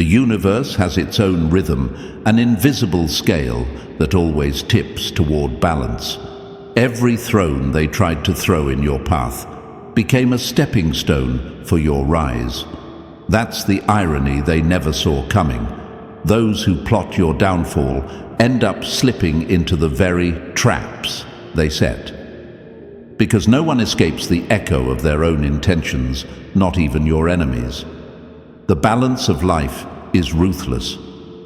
universe has its own rhythm, an invisible scale that always tips toward balance. Every throne they tried to throw in your path became a stepping stone for your rise. That's the irony they never saw coming. Those who plot your downfall end up slipping into the very traps they set. Because no one escapes the echo of their own intentions, not even your enemies. The balance of life is ruthless.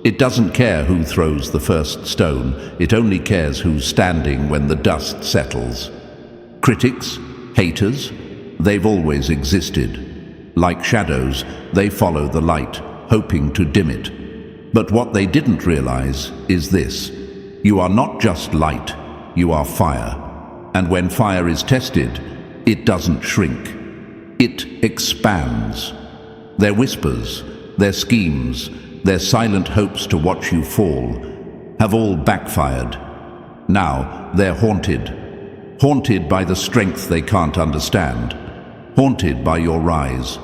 It doesn't care who throws the first stone, it only cares who's standing when the dust settles. Critics, haters, they've always existed. Like shadows, they follow the light, hoping to dim it. But what they didn't realize is this: you are not just light, you are fire. And when fire is tested, it doesn't shrink. It expands. Their whispers, their schemes, their silent hopes to watch you fall have all backfired. Now they're haunted by the strength they can't understand, haunted by your rise.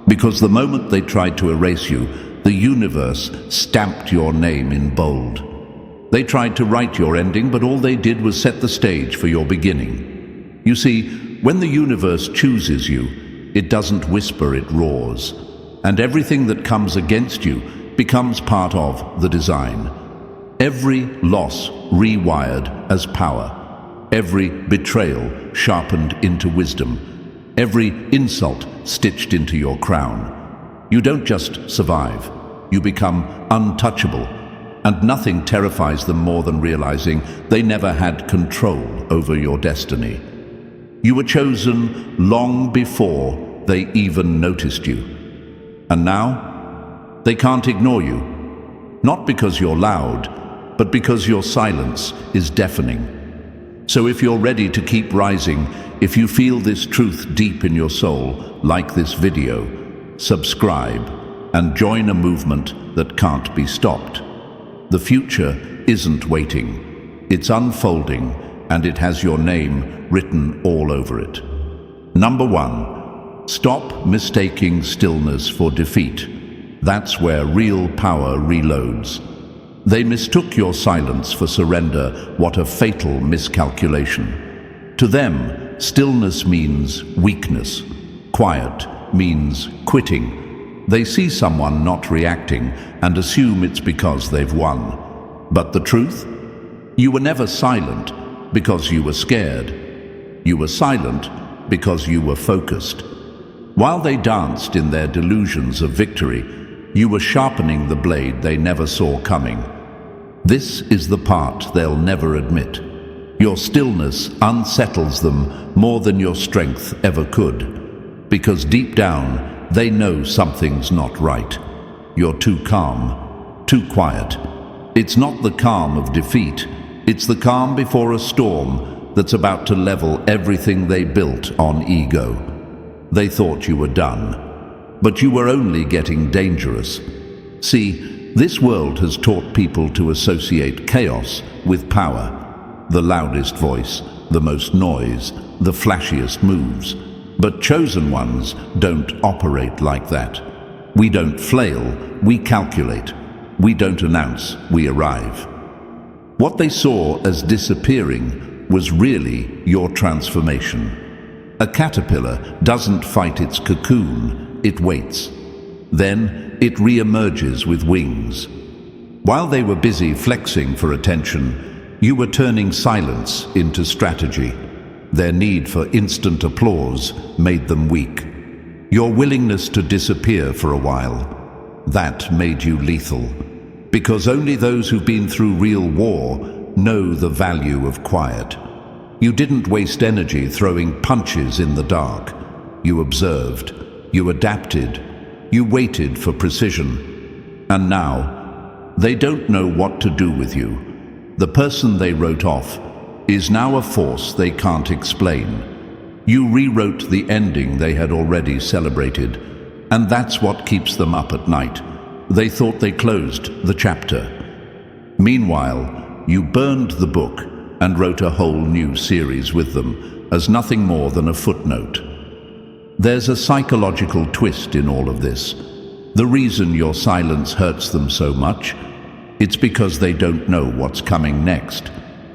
Because the moment they tried to erase you, the universe stamped your name in bold. They tried to write your ending, but all they did was set the stage for your beginning. You see, when the universe chooses you, it doesn't whisper, it roars. And everything that comes against you becomes part of the design. Every loss rewired as power. Every betrayal sharpened into wisdom. Every insult stitched into your crown. You don't just survive, you become untouchable. And nothing terrifies them more than realizing they never had control over your destiny. You were chosen long before they even noticed you. And now, they can't ignore you. Not because you're loud, but because your silence is deafening. So if you're ready to keep rising, if you feel this truth deep in your soul, like this video, subscribe and join a movement that can't be stopped. The future isn't waiting. It's unfolding, and it has your name written all over it. Number 1. Stop mistaking stillness for defeat. That's where real power reloads. They mistook your silence for surrender. What a fatal miscalculation. To them, stillness means weakness. Quiet means quitting. They see someone not reacting and assume it's because they've won. But the truth? You were never silent because you were scared. You were silent because you were focused. While they danced in their delusions of victory, you were sharpening the blade they never saw coming. This is the part they'll never admit. Your stillness unsettles them more than your strength ever could. Because deep down, they know something's not right. You're too calm, too quiet. It's not the calm of defeat. It's the calm before a storm that's about to level everything they built on ego. They thought you were done, but you were only getting dangerous. See, this world has taught people to associate chaos with power. The loudest voice, the most noise, the flashiest moves. But chosen ones don't operate like that. We don't flail, we calculate. We don't announce, we arrive. What they saw as disappearing was really your transformation. A caterpillar doesn't fight its cocoon, it waits. Then it re-emerges with wings. While they were busy flexing for attention, you were turning silence into strategy. Their need for instant applause made them weak. Your willingness to disappear for a while, that made you lethal. Because only those who've been through real war know the value of quiet. You didn't waste energy throwing punches in the dark. You observed, you adapted, you waited for precision. And now, they don't know what to do with you. The person they wrote off is now a force they can't explain. You rewrote the ending they had already celebrated, and that's what keeps them up at night. They thought they closed the chapter. Meanwhile, you burned the book and wrote a whole new series with them as nothing more than a footnote. There's a psychological twist in all of this. The reason your silence hurts them so much, it's because they don't know what's coming next.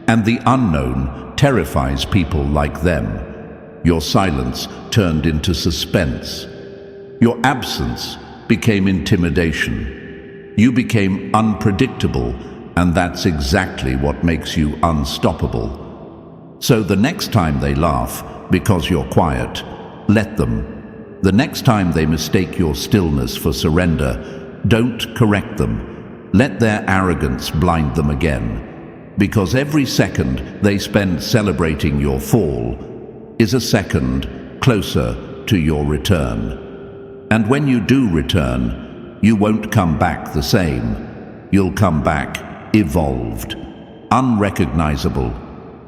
And the unknown terrifies people like them. Your silence turned into suspense. Your absence became intimidation. You became unpredictable, and that's exactly what makes you unstoppable. So the next time they laugh because you're quiet, let them. The next time they mistake your stillness for surrender, don't correct them. Let their arrogance blind them again. Because every second they spend celebrating your fall is a second closer to your return. And when you do return, you won't come back the same. You'll come back evolved, unrecognizable,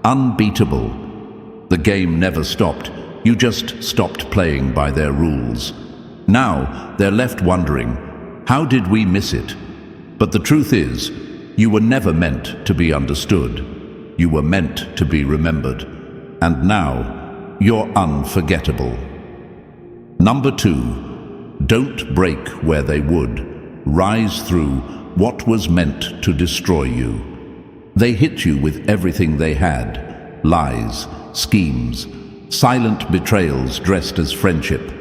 unbeatable. The game never stopped. You just stopped playing by their rules. Now they're left wondering, how did we miss it? But the truth is, you were never meant to be understood. You were meant to be remembered. And now, you're unforgettable. Number 2, don't break where they would. Rise through what was meant to destroy you. They hit you with everything they had. Lies, schemes, silent betrayals dressed as friendship.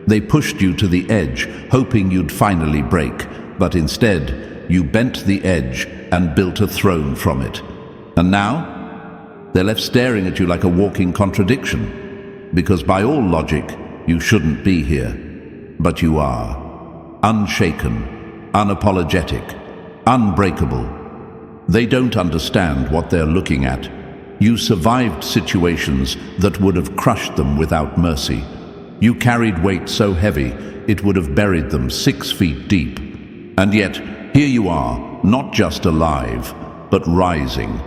They pushed you to the edge, hoping you'd finally break, but instead, you bent the edge and built a throne from it. And now, they're left staring at you like a walking contradiction, because by all logic, you shouldn't be here. But you are. Unshaken, unapologetic, unbreakable. They don't understand what they're looking at. You survived situations that would have crushed them without mercy. You carried weight so heavy, it would have buried them 6 feet deep. And yet, here you are, not just alive, but rising.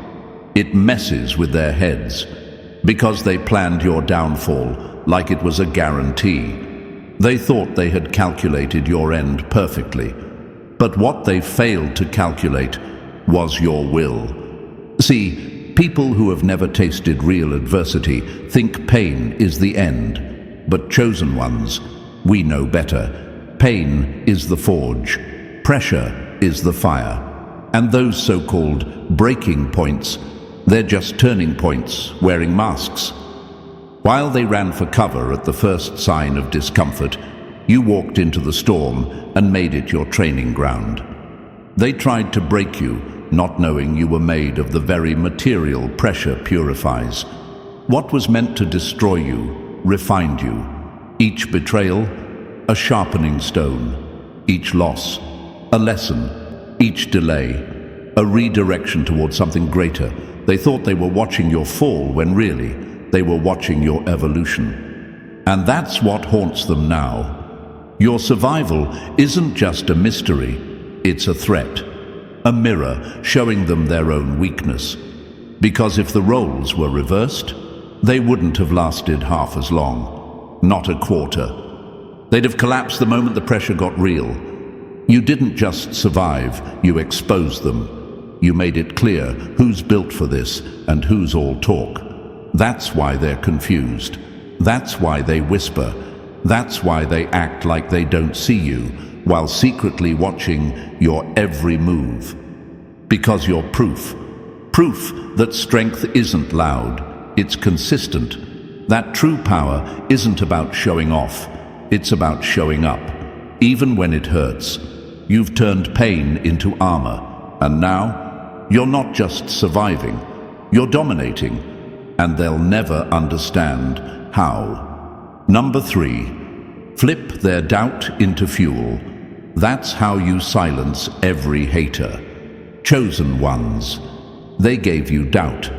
It messes with their heads, because they planned your downfall like it was a guarantee. They thought they had calculated your end perfectly, but what they failed to calculate was your will. See, people who have never tasted real adversity think pain is the end, but chosen ones, we know better. Pain is the forge, pressure is the fire, and those so-called breaking points, they're just turning points wearing masks. While they ran for cover at the first sign of discomfort, you walked into the storm and made it your training ground. They tried to break you, not knowing you were made of the very material pressure purifies. What was meant to destroy you refined you. Each betrayal, a sharpening stone. Each loss, a lesson. Each delay, a redirection towards something greater. They thought they were watching your fall when really they were watching your evolution. And that's what haunts them now. Your survival isn't just a mystery, it's a threat. A mirror showing them their own weakness. Because if the roles were reversed, they wouldn't have lasted half as long. Not a quarter. They'd have collapsed the moment the pressure got real. You didn't just survive, you exposed them. You made it clear who's built for this and who's all talk. That's why they're confused. That's why they whisper. That's why they act like they don't see you, while secretly watching your every move. Because you're proof. Proof that strength isn't loud, it's consistent. That true power isn't about showing off, it's about showing up. Even when it hurts, you've turned pain into armor. And now, you're not just surviving, you're dominating. And they'll never understand how. Number 3, flip their doubt into fuel. That's how you silence every hater. Chosen ones. They gave you doubt,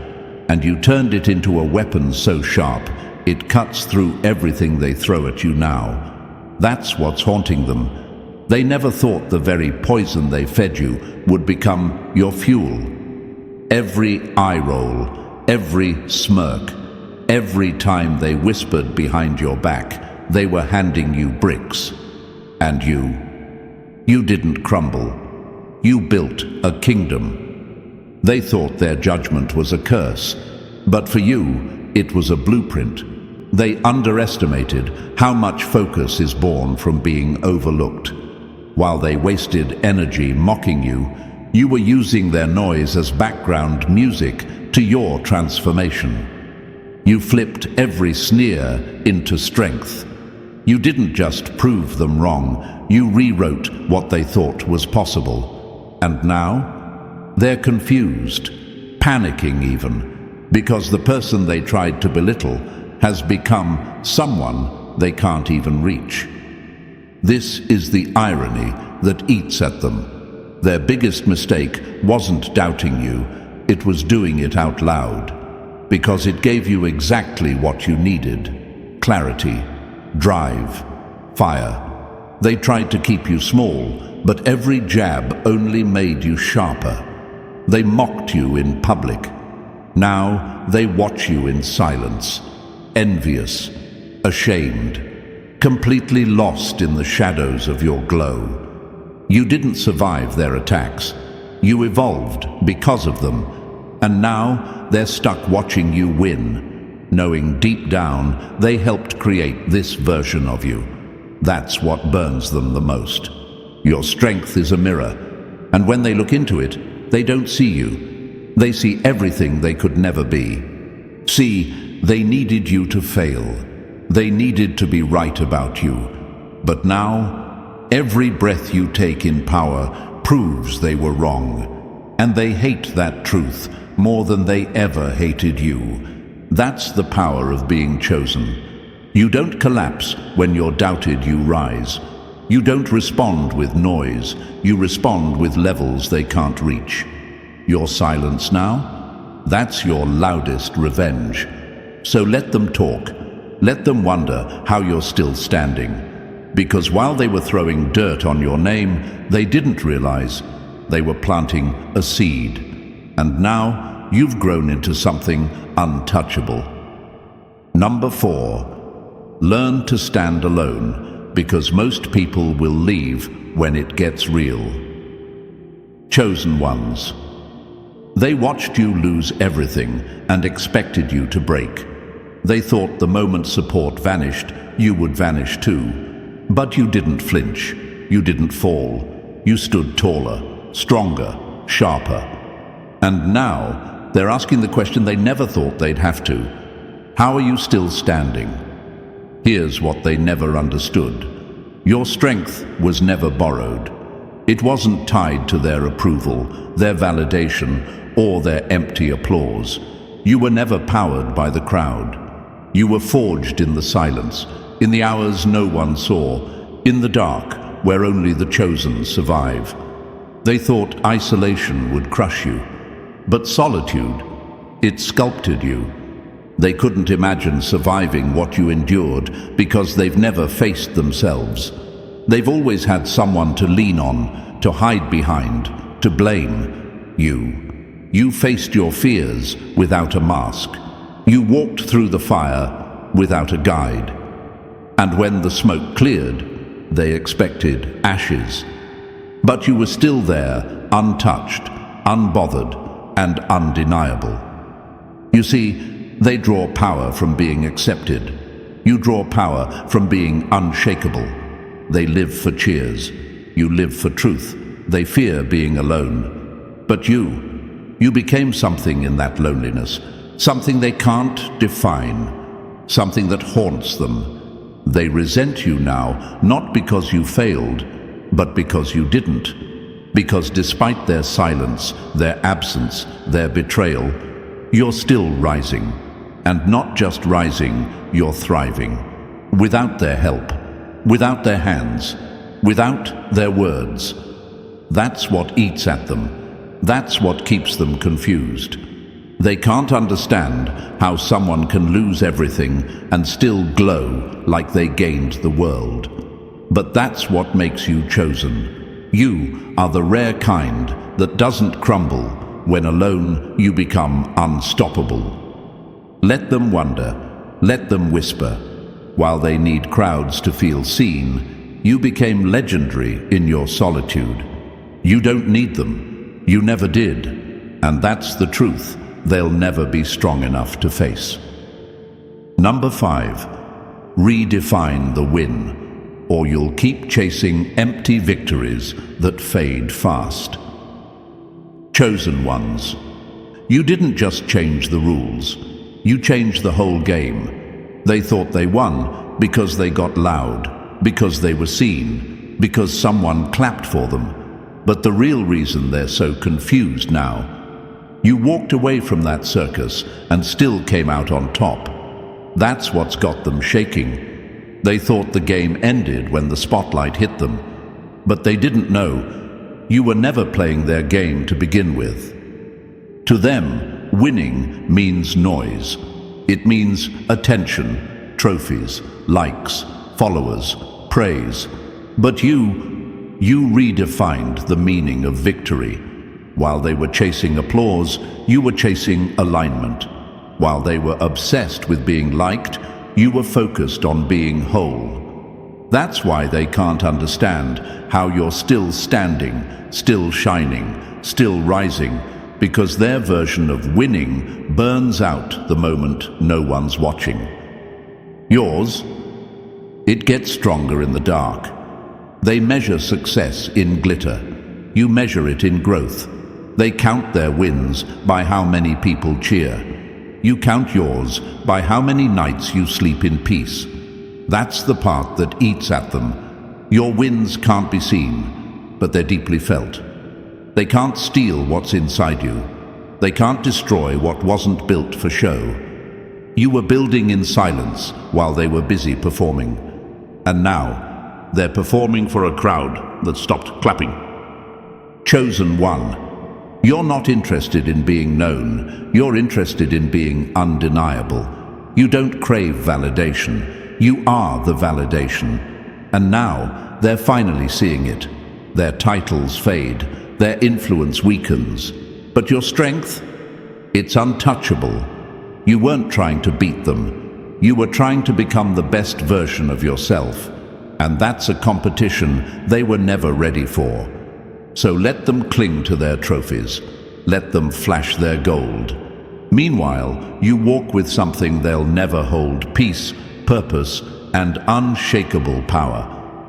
and you turned it into a weapon so sharp, it cuts through everything they throw at you now. That's what's haunting them. They never thought the very poison they fed you would become your fuel. Every eye roll, every smirk, every time they whispered behind your back, they were handing you bricks. And you didn't crumble. You built a kingdom. They thought their judgment was a curse, but for you, it was a blueprint. They underestimated how much focus is born from being overlooked. While they wasted energy mocking you, you were using their noise as background music to your transformation. You flipped every sneer into strength. You didn't just prove them wrong, you rewrote what they thought was possible. And now, they're confused, panicking even, because the person they tried to belittle has become someone they can't even reach. This is the irony that eats at them. Their biggest mistake wasn't doubting you, it was doing it out loud, because it gave you exactly what you needed: clarity, drive, fire. They tried to keep you small, but every jab only made you sharper. They mocked you in public. Now they watch you in silence, envious, ashamed, completely lost in the shadows of your glow. You didn't survive their attacks. You evolved because of them. And now they're stuck watching you win, knowing deep down they helped create this version of you. That's what burns them the most. Your strength is a mirror, and when they look into it, they don't see you. They see everything they could never be. See, they needed you to fail. They needed to be right about you. But now, every breath you take in power proves they were wrong. And they hate that truth more than they ever hated you. That's the power of being chosen. You don't collapse when you're doubted, you rise. You don't respond with noise, you respond with levels they can't reach. Your silence now? That's your loudest revenge. So let them talk. Let them wonder how you're still standing. Because while they were throwing dirt on your name, they didn't realize they were planting a seed. And now you've grown into something untouchable. Number 4. Learn to stand alone, because most people will leave when it gets real. Chosen ones. They watched you lose everything and expected you to break. They thought the moment support vanished, you would vanish too. But you didn't flinch. You didn't fall. You stood taller, stronger, sharper. And now, they're asking the question they never thought they'd have to. How are you still standing? Here's what they never understood. Your strength was never borrowed. It wasn't tied to their approval, their validation, or their empty applause. You were never powered by the crowd. You were forged in the silence, in the hours no one saw, in the dark where only the chosen survive. They thought isolation would crush you, but solitude, it sculpted you. They couldn't imagine surviving what you endured because they've never faced themselves. They've always had someone to lean on, to hide behind, to blame. You faced your fears without a mask. You walked through the fire without a guide. And when the smoke cleared, they expected ashes. But you were still there, untouched, unbothered, and undeniable. You see, they draw power from being accepted. You draw power from being unshakable. They live for cheers. You live for truth. They fear being alone. But you became something in that loneliness, something they can't define, something that haunts them. They resent you now, not because you failed, but because you didn't. Because despite their silence, their absence, their betrayal, you're still rising. And not just rising, you're thriving. Without their help, without their hands, without their words. That's what eats at them. That's what keeps them confused. They can't understand how someone can lose everything and still glow like they gained the world. But that's what makes you chosen. You are the rare kind that doesn't crumble. When alone, you become unstoppable. Let them wonder, let them whisper. While they need crowds to feel seen, you became legendary in your solitude. You don't need them. You never did. And that's the truth they'll never be strong enough to face. Number 5. Redefine the win. or you'll keep chasing empty victories that fade fast. Chosen ones. You didn't just change the rules. You changed the whole game. They thought they won because they got loud, because they were seen, because someone clapped for them. But the real reason they're so confused now, you walked away from that circus and still came out on top. That's what's got them shaking. They thought the game ended when the spotlight hit them. But they didn't know you were never playing their game to begin with. To them, winning means noise. It means attention, trophies, likes, followers, praise. But you redefined the meaning of victory. While they were chasing applause, you were chasing alignment. While they were obsessed with being liked, you were focused on being whole. That's why they can't understand how you're still standing, still shining, still rising, because their version of winning burns out the moment no one's watching. Yours, it gets stronger in the dark. They measure success in glitter. You measure it in growth. They count their wins by how many people cheer. You count yours by how many nights you sleep in peace. That's the part that eats at them. Your wins can't be seen, but they're deeply felt. They can't steal what's inside you. They can't destroy what wasn't built for show. You were building in silence while they were busy performing. And now, they're performing for a crowd that stopped clapping. Chosen one. You're not interested in being known. You're interested in being undeniable. You don't crave validation. You are the validation. And now, they're finally seeing it. Their titles fade. Their influence weakens. But your strength? It's untouchable. You weren't trying to beat them. You were trying to become the best version of yourself. And that's a competition they were never ready for. So let them cling to their trophies. Let them flash their gold. Meanwhile, you walk with something they'll never hold: peace, purpose, and unshakable power.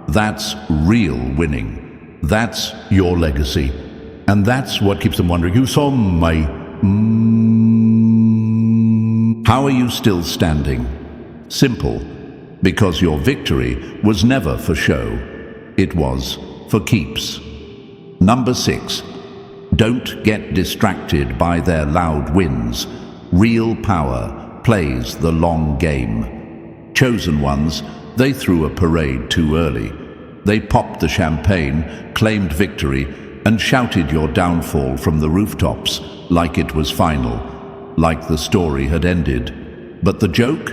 That's real winning. That's your legacy. And that's what keeps them wondering, you saw my... How are you still standing? Simple. Because your victory was never for show. It was for keeps. Number 6. Don't get distracted by their loud wins. Real power plays the long game. Chosen ones, they threw a parade too early. They popped the champagne, claimed victory, and shouted your downfall from the rooftops like it was final, like the story had ended. But the joke?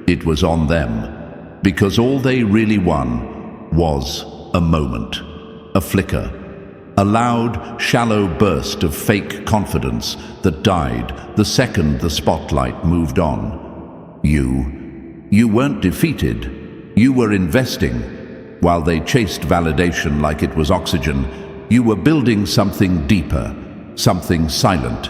It was on them, because all they really won was a moment, a flicker, a loud, shallow burst of fake confidence that died the second the spotlight moved on. You weren't defeated. You were investing. While they chased validation like it was oxygen, you were building something deeper, something silent,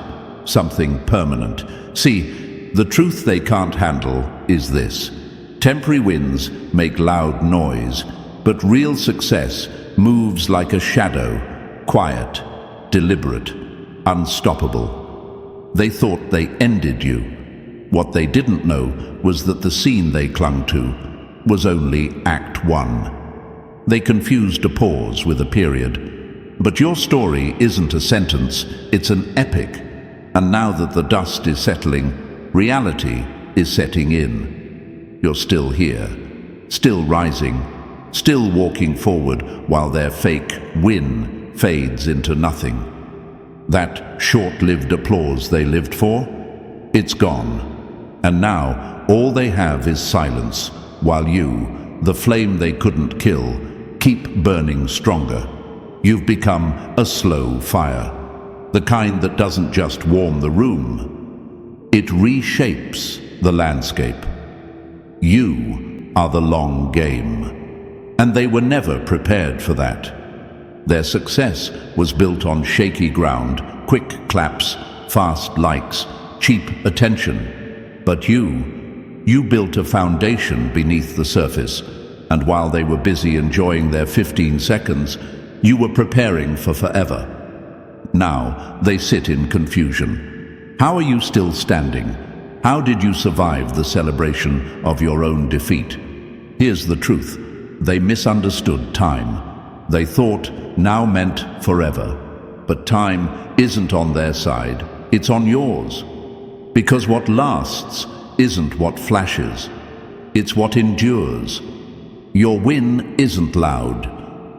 something permanent. See, the truth they can't handle is this. Temporary wins make loud noise, but real success moves like a shadow, quiet, deliberate, unstoppable. They thought they ended you. What they didn't know was that the scene they clung to was only Act 1. They confused a pause with a period. But your story isn't a sentence, it's an epic. And now that the dust is settling, reality is setting in. You're still here, still rising, still walking forward while their fake win fades into nothing. That short-lived applause they lived for, it's gone. And now all they have is silence, while you, the flame they couldn't kill, keep burning stronger. You've become a slow fire, the kind that doesn't just warm the room, it reshapes the landscape. You are the long game, and they were never prepared for that. Their success was built on shaky ground, quick claps, fast likes, cheap attention. But you built a foundation beneath the surface, and while they were busy enjoying their 15 seconds, you were preparing for forever. Now they sit in confusion. How are you still standing? How did you survive the celebration of your own defeat? Here's the truth. They misunderstood time. They thought now meant forever. But time isn't on their side, it's on yours. Because what lasts isn't what flashes, it's what endures. Your win isn't loud.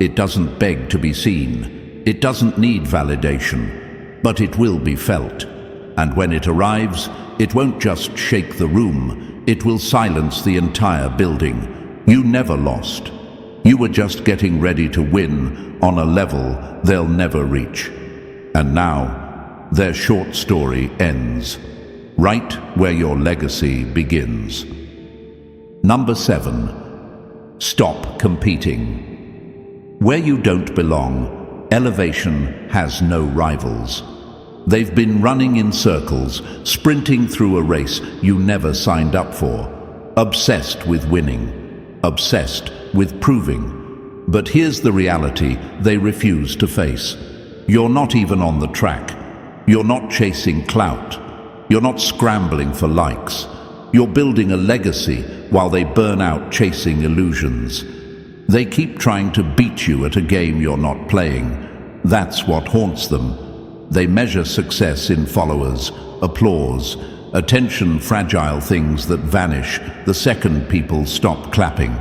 It doesn't beg to be seen. It doesn't need validation, but it will be felt. And when it arrives, it won't just shake the room, it will silence the entire building. You never lost. You were just getting ready to win on a level they'll never reach. And now, their short story ends, right where your legacy begins. Number 7. Stop competing. Where you don't belong, elevation has no rivals. They've been running in circles, sprinting through a race you never signed up for, obsessed with winning, obsessed with proving. But here's the reality they refuse to face. You're not even on the track. You're not chasing clout. You're not scrambling for likes. You're building a legacy while they burn out chasing illusions. They keep trying to beat you at a game you're not playing. That's what haunts them. They measure success in followers, applause, attention, fragile things that vanish the second people stop clapping.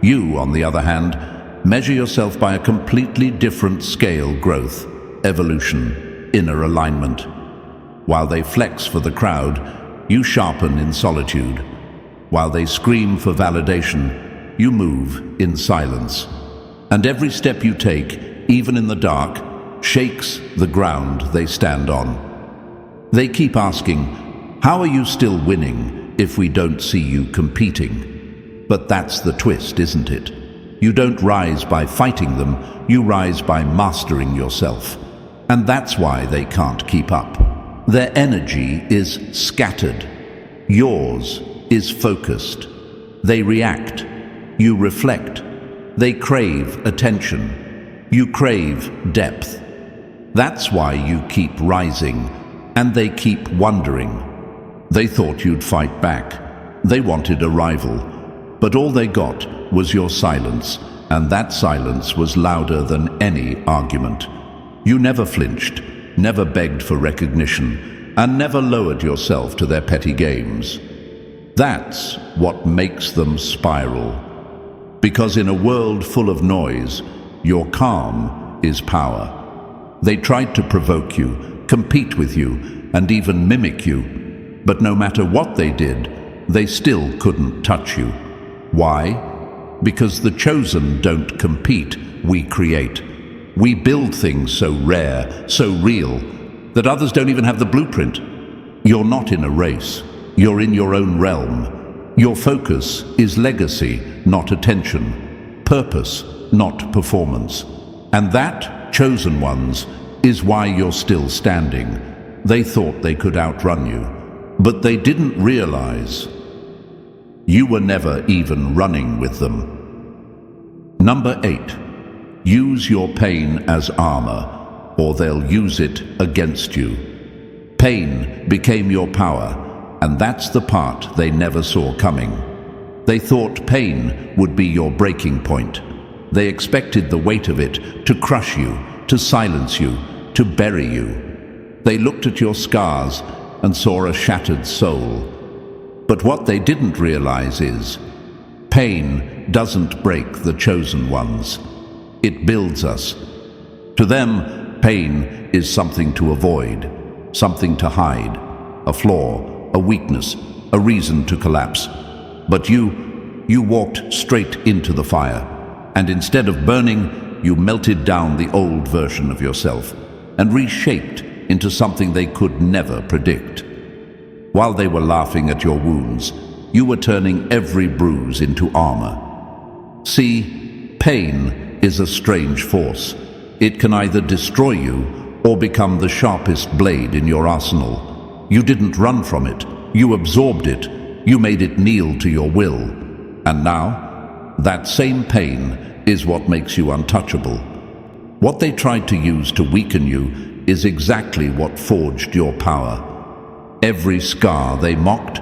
You, on the other hand, measure yourself by a completely different scale: growth, evolution, inner alignment. While they flex for the crowd, you sharpen in solitude. While they scream for validation, you move in silence. And every step you take, even in the dark, shakes the ground they stand on. They keep asking, how are you still winning if we don't see you competing? But that's the twist, isn't it? You don't rise by fighting them, you rise by mastering yourself. And that's why they can't keep up. Their energy is scattered. Yours is focused. They react. You reflect. They crave attention. You crave depth. That's why you keep rising, and they keep wondering. They thought you'd fight back. They wanted a rival. But all they got was your silence, and that silence was louder than any argument. You never flinched, never begged for recognition, and never lowered yourself to their petty games. That's what makes them spiral. Because in a world full of noise, your calm is power. They tried to provoke you, compete with you, and even mimic you. But no matter what they did, they still couldn't touch you. Why? Because the chosen don't compete, we create. We build things so rare, so real, that others don't even have the blueprint. You're not in a race. You're in your own realm. Your focus is legacy, not attention. Purpose, not performance. And that, chosen ones, is why you're still standing. They thought they could outrun you, but they didn't realize you were never even running with them. Number 8. Use your pain as armor, or they'll use it against you. Pain became your power, and that's the part they never saw coming. They thought pain would be your breaking point. They expected the weight of it to crush you, to silence you, to bury you. They looked at your scars and saw a shattered soul. But what they didn't realize is, pain doesn't break the chosen ones. It builds us. To them, pain is something to avoid, something to hide, a flaw, a weakness, a reason to collapse. But you walked straight into the fire, and instead of burning, you melted down the old version of yourself and reshaped into something they could never predict. While they were laughing at your wounds, you were turning every bruise into armor. See, pain is a strange force. It can either destroy you or become the sharpest blade in your arsenal. You didn't run from it. You absorbed it. You made it kneel to your will. And now, That same pain is what makes you untouchable. What they tried to use to weaken you is exactly what forged your power. Every scar they mocked,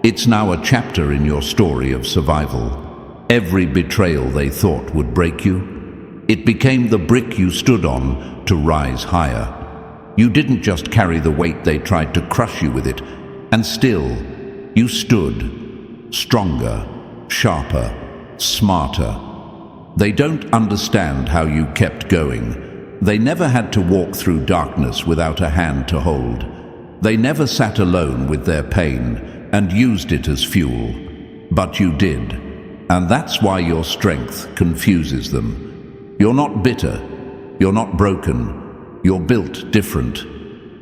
it's now a chapter in your story of survival. Every betrayal they thought would break you, it became the brick you stood on to rise higher. You didn't just carry the weight they tried to crush you with it, and still, you stood, stronger, sharper, smarter. They don't understand how you kept going. They never had to walk through darkness without a hand to hold. They never sat alone with their pain and used it as fuel. But you did, and that's why your strength confuses them. You're not bitter, you're not broken, you're built different,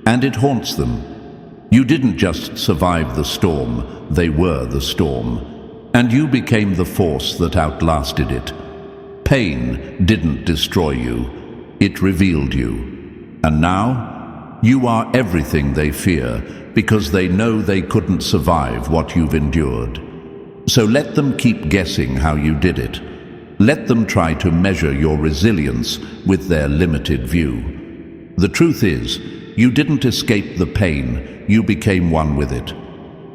and it haunts them. You didn't just survive the storm, they were the storm. And you became the force that outlasted it. Pain didn't destroy you, it revealed you. And now, you are everything they fear because they know they couldn't survive what you've endured. So let them keep guessing how you did it. Let them try to measure your resilience with their limited view. The truth is, you didn't escape the pain, you became one with it.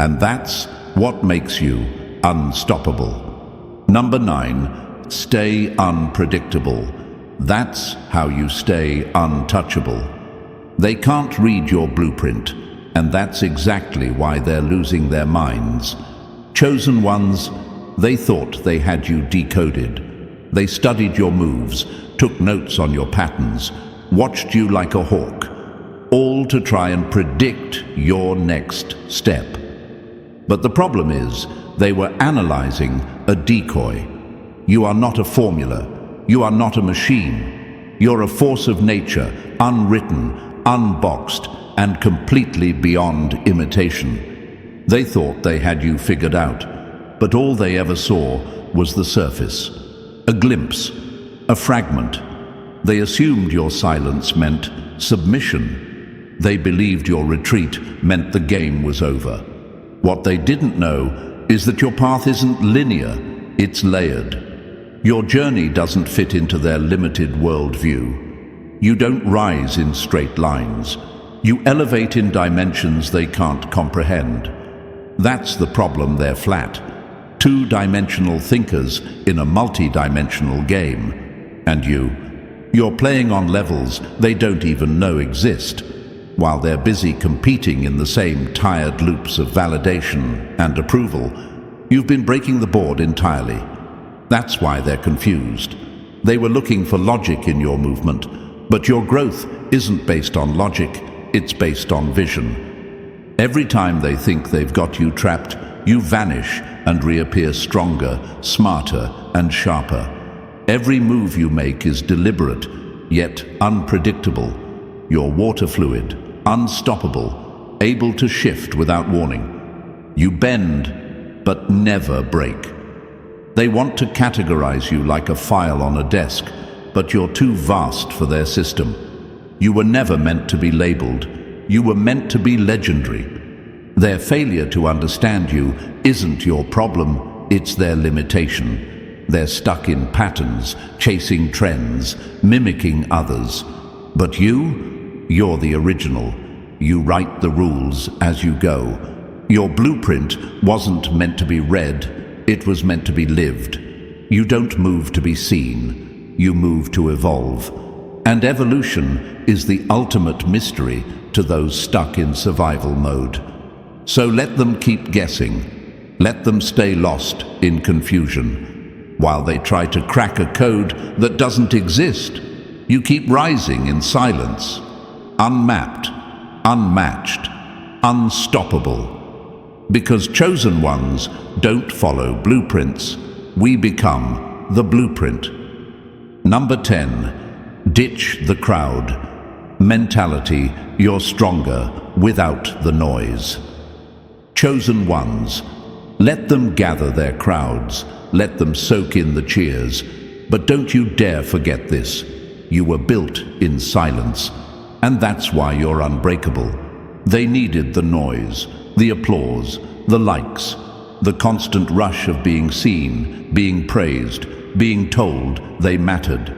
And that's what makes you unstoppable. Number 9, stay unpredictable. That's how you stay untouchable. They can't read your blueprint, and that's exactly why they're losing their minds. Chosen ones, they thought they had you decoded. They studied your moves, took notes on your patterns, watched you like a hawk, all to try and predict your next step. But the problem is, they were analyzing a decoy. You are not a formula. You are not a machine. You're a force of nature, unwritten, unboxed, and completely beyond imitation. They thought they had you figured out, but all they ever saw was the surface. A glimpse, a fragment. They assumed your silence meant submission. They believed your retreat meant the game was over. What they didn't know is that your path isn't linear, it's layered. Your journey doesn't fit into their limited worldview. You don't rise in straight lines. You elevate in dimensions they can't comprehend. That's the problem, they're flat. Two-dimensional thinkers in a multi-dimensional game. And you're playing on levels they don't even know exist, while they're busy competing in the same tired loops of validation and approval. You've been breaking the board entirely. That's why they're confused. They were looking for logic in your movement, but your growth isn't based on logic, it's based on vision. Every time they think they've got you trapped, you vanish and reappear stronger, smarter, and sharper. Every move you make is deliberate, yet unpredictable. You're water fluid, unstoppable, able to shift without warning. You bend, but never break. They want to categorize you like a file on a desk, but you're too vast for their system. You were never meant to be labeled. You were meant to be legendary. Their failure to understand you isn't your problem, it's their limitation. They're stuck in patterns, chasing trends, mimicking others. But you're the original. You write the rules as you go. Your blueprint wasn't meant to be read, it was meant to be lived. You don't move to be seen, you move to evolve. And evolution is the ultimate mystery to those stuck in survival mode. So let them keep guessing. Let them stay lost in confusion. While they try to crack a code that doesn't exist, you keep rising in silence. Unmapped, unmatched, unstoppable. Because chosen ones don't follow blueprints. We become the blueprint. Number 10, ditch the crowd. Mentality, you're stronger without the noise. Chosen ones, let them gather their crowds. Let them soak in the cheers. But don't you dare forget this. You were built in silence. And that's why you're unbreakable. They needed the noise, the applause, the likes. the constant rush of being seen, being praised, being told they mattered.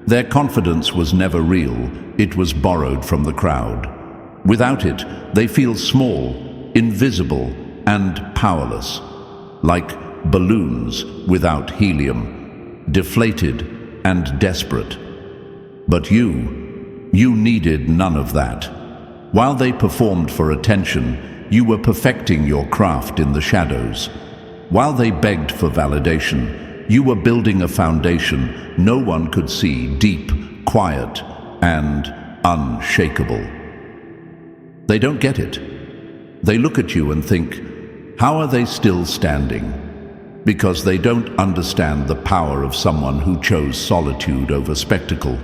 Their confidence was never real, it was borrowed from the crowd. Without it, they feel small, invisible, and powerless, like balloons without helium, deflated and desperate. But you needed none of that. While they performed for attention, you were perfecting your craft in the shadows. While they begged for validation, you were building a foundation no one could see, deep, quiet, and unshakable. They don't get it. They look at you and think, how are they still standing? Because they don't understand the power of someone who chose solitude over spectacle.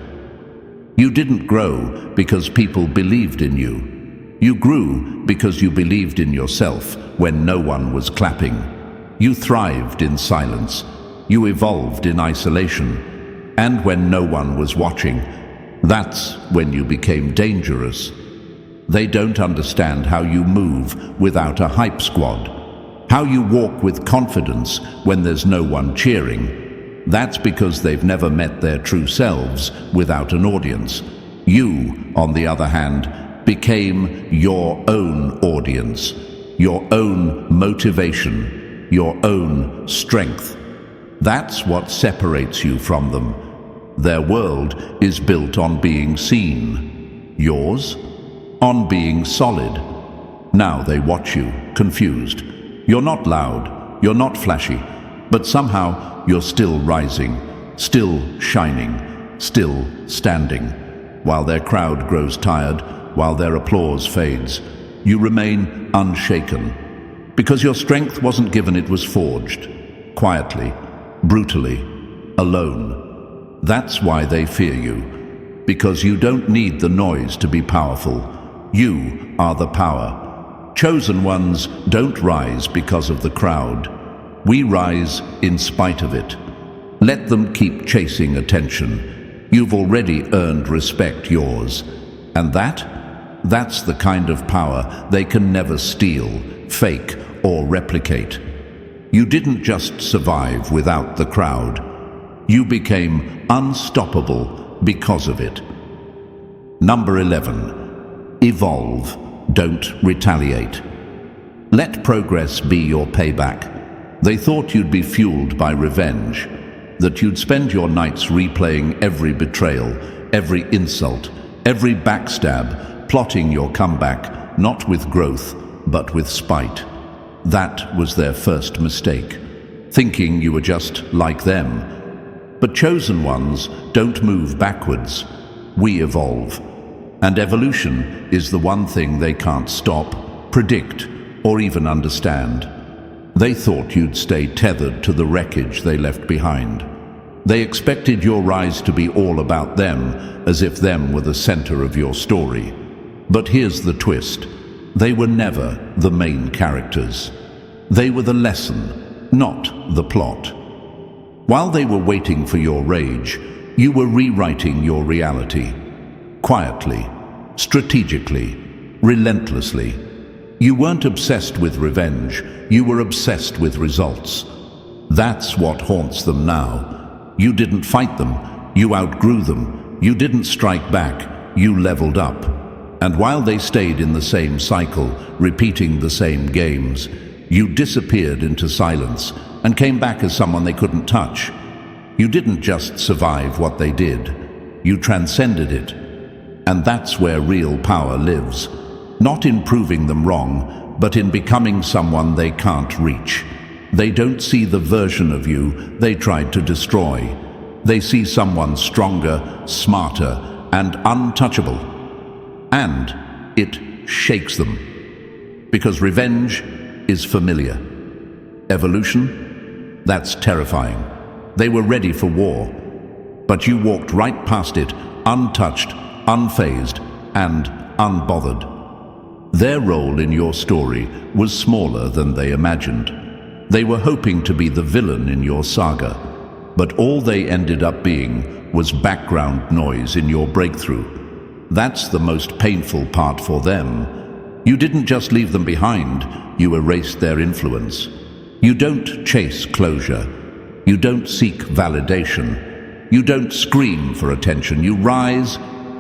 You didn't grow because people believed in you. You grew because you believed in yourself when no one was clapping. You thrived in silence. You evolved in isolation. And when no one was watching, that's when you became dangerous. They don't understand how you move without a hype squad, how you walk with confidence when there's no one cheering. That's because they've never met their true selves without an audience. You, on the other hand, became your own audience, your own motivation, your own strength. That's what separates you from them. Their world is built on being seen. Yours? On being solid. Now they watch you, confused. You're not loud, you're not flashy, but somehow you're still rising, still shining, still standing. While their crowd grows tired, while their applause fades, you remain unshaken. Because your strength wasn't given, it was forged. Quietly, brutally, alone. That's why they fear you. Because you don't need the noise to be powerful. You are the power. Chosen ones don't rise because of the crowd. We rise in spite of it. Let them keep chasing attention. You've already earned respect, yours. And that's the kind of power they can never steal, fake, or replicate. You didn't just survive without the crowd. You became unstoppable because of it. Number 11. Evolve, don't retaliate. Let progress be your payback. They thought you'd be fueled by revenge, that you'd spend your nights replaying every betrayal, every insult, every backstab, plotting your comeback, not with growth, but with spite. That was their first mistake, thinking you were just like them. But chosen ones don't move backwards. We evolve. And evolution is the one thing they can't stop, predict, or even understand. They thought you'd stay tethered to the wreckage they left behind. They expected your rise to be all about them, as if them were the center of your story. But here's the twist. They were never the main characters. They were the lesson, not the plot. While they were waiting for your rage, you were rewriting your reality. Quietly, strategically, relentlessly. You weren't obsessed with revenge, you were obsessed with results. That's what haunts them now. You didn't fight them, you outgrew them. You didn't strike back, you leveled up. And while they stayed in the same cycle, repeating the same games, you disappeared into silence and came back as someone they couldn't touch. You didn't just survive what they did, you transcended it. And that's where real power lives. Not in proving them wrong, but in becoming someone they can't reach. They don't see the version of you they tried to destroy. They see someone stronger, smarter, and untouchable. And it shakes them. Because revenge is familiar. Evolution? That's terrifying. They were ready for war. But you walked right past it, untouched, unfazed, and unbothered. Their role in your story was smaller than they imagined. They were hoping to be the villain in your saga, but all they ended up being was background noise in your breakthrough. That's the most painful part for them. You didn't just leave them behind, you erased their influence. You don't chase closure. You don't seek validation. You don't scream for attention. You rise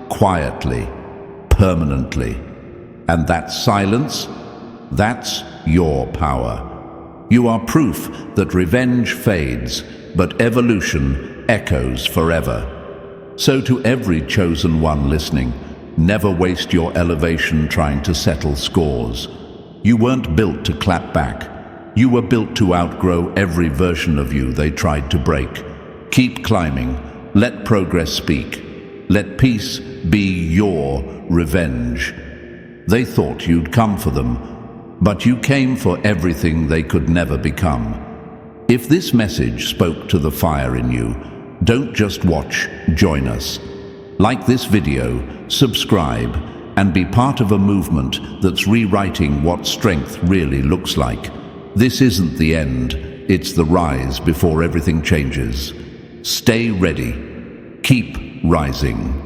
quietly, permanently. And that silence, that's your power. You are proof that revenge fades, but evolution echoes forever. So to every chosen one listening, never waste your elevation trying to settle scores. You weren't built to clap back. You were built to outgrow every version of you they tried to break. Keep climbing. Let progress speak. Let peace be your revenge. They thought you'd come for them, but you came for everything they could never become. If this message spoke to the fire in you, don't just watch, join us. Like this video, subscribe, and be part of a movement that's rewriting what strength really looks like. This isn't the end, it's the rise before everything changes. Stay ready. Keep rising.